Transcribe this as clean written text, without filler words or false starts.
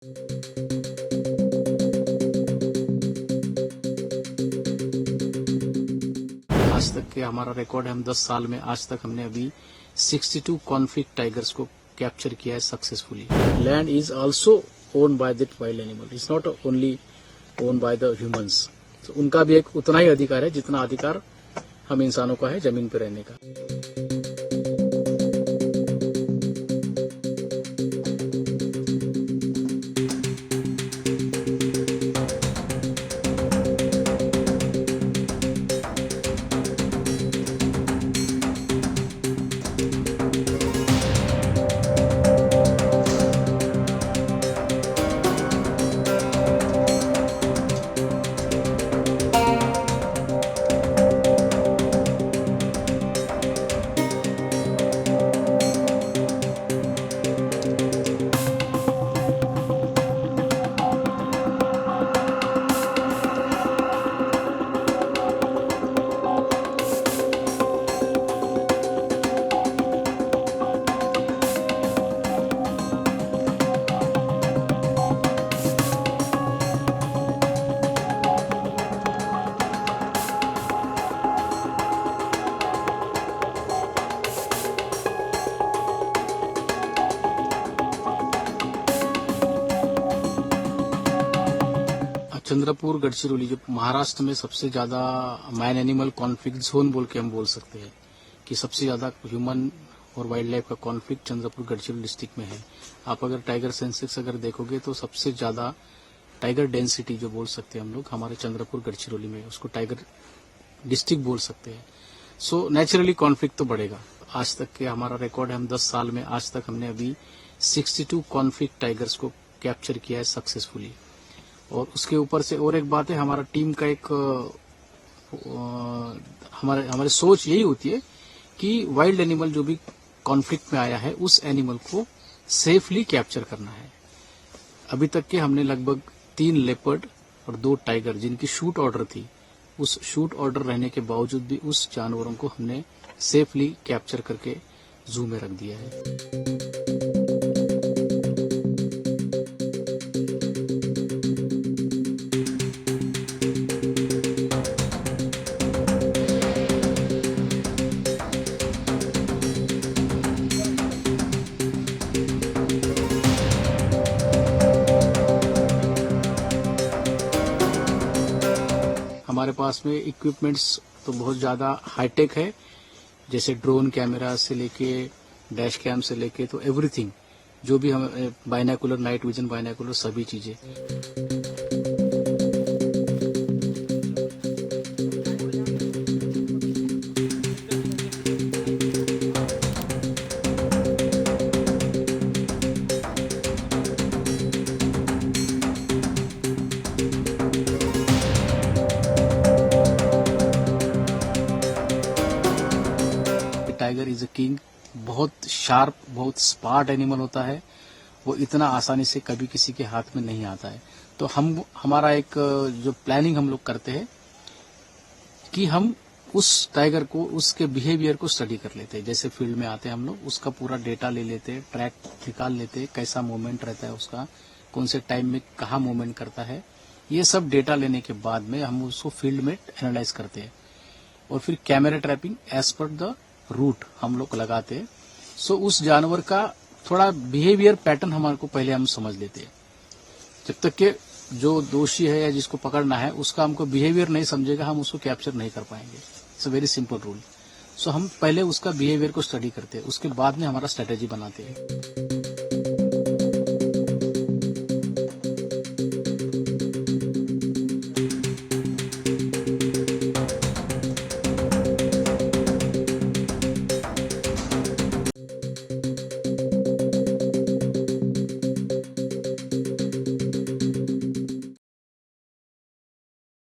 आज तक के हमारा रिकॉर्ड है, हम 10 साल में आज तक हमने अभी 62 कॉन्फ्लिक्ट टाइगर्स को कैप्चर किया है successfully. Land is also own by that wild animal, it's not only own by the humans. तो उनका भी एक उतना ही अधिकार है जितना अधिकार हम इंसानों का है जमीन पर रहने का। चंद्रपुर गढ़चिरौली जो महाराष्ट्र में सबसे ज्यादा मैन एनिमल कॉन्फ्लिक्ट जोन बोल के हम बोल सकते हैं कि सबसे ज्यादा ह्यूमन और वाइल्ड लाइफ का कॉन्फ्लिक्ट चंद्रपुर गढ़चिरौली डिस्ट्रिक्ट में है। आप अगर टाइगर सेंसेक्स अगर देखोगे तो सबसे ज्यादा टाइगर डेंसिटी जो बोल सकते हैं हम लोग हमारे चंद्रपुर गढ़चिरौली में, उसको टाइगर डिस्ट्रिक्ट बोल सकते हैं। सो नेचुरली कॉन्फ्लिक्ट तो बढ़ेगा। आज तक के हमारा रिकॉर्ड है, हम 10 साल में आज तक हमने अभी 62 कॉन्फ्लिक्ट टाइगर्स को कैप्चर किया है सक्सेसफुली। और उसके ऊपर से और एक बात है, हमारा टीम का एक हमारे सोच यही होती है कि वाइल्ड एनिमल जो भी कॉन्फ्लिक्ट में आया है उस एनिमल को सेफली कैप्चर करना है। अभी तक के हमने लगभग 3 लेपर्ड और 2 टाइगर जिनकी शूट ऑर्डर थी, उस शूट ऑर्डर रहने के बावजूद भी उस जानवरों को हमने सेफली कैप्चर करके जू में रख दिया है। हमारे पास में इक्विपमेंट्स तो बहुत ज्यादा हाईटेक है, जैसे ड्रोन कैमरा से लेके डैश कैम से लेके तो एवरीथिंग जो भी हम बाइनोकुलर, नाइट विजन बाइनोकुलर, सभी चीजें। टाइगर इज अ किंग, बहुत शार्प, बहुत स्मार्ट एनिमल होता है। वो इतना आसानी से कभी किसी के हाथ में नहीं आता है। तो हमारा एक जो प्लानिंग हम लोग करते हैं कि हम उस टाइगर को, उसके बिहेवियर को स्टडी कर लेते हैं। जैसे फील्ड में आते हैं हम लोग, उसका पूरा डेटा ले लेते हैं, ट्रैक निकाल लेते हैं, कैसा मूवमेंट रहता है उसका, कौन से टाइम में कहाँ मूवमेंट करता है। ये सब डेटा लेने के बाद में हम उसको फील्ड में एनालाइज करते हैं और फिर camera trapping as per the route हम लोग लगाते हैं। सो उस जानवर का थोड़ा बिहेवियर पैटर्न हमारे को पहले हम समझ लेते हैं। जब तक के जो दोषी है या जिसको पकड़ना है उसका हमको बिहेवियर नहीं समझेगा, हम उसको कैप्चर नहीं कर पाएंगे। It's a very simple rule. So हम पहले उसका बिहेवियर को स्टडी करते हैं, उसके बाद में हमारा स्ट्रेटेजी बनाते हैं।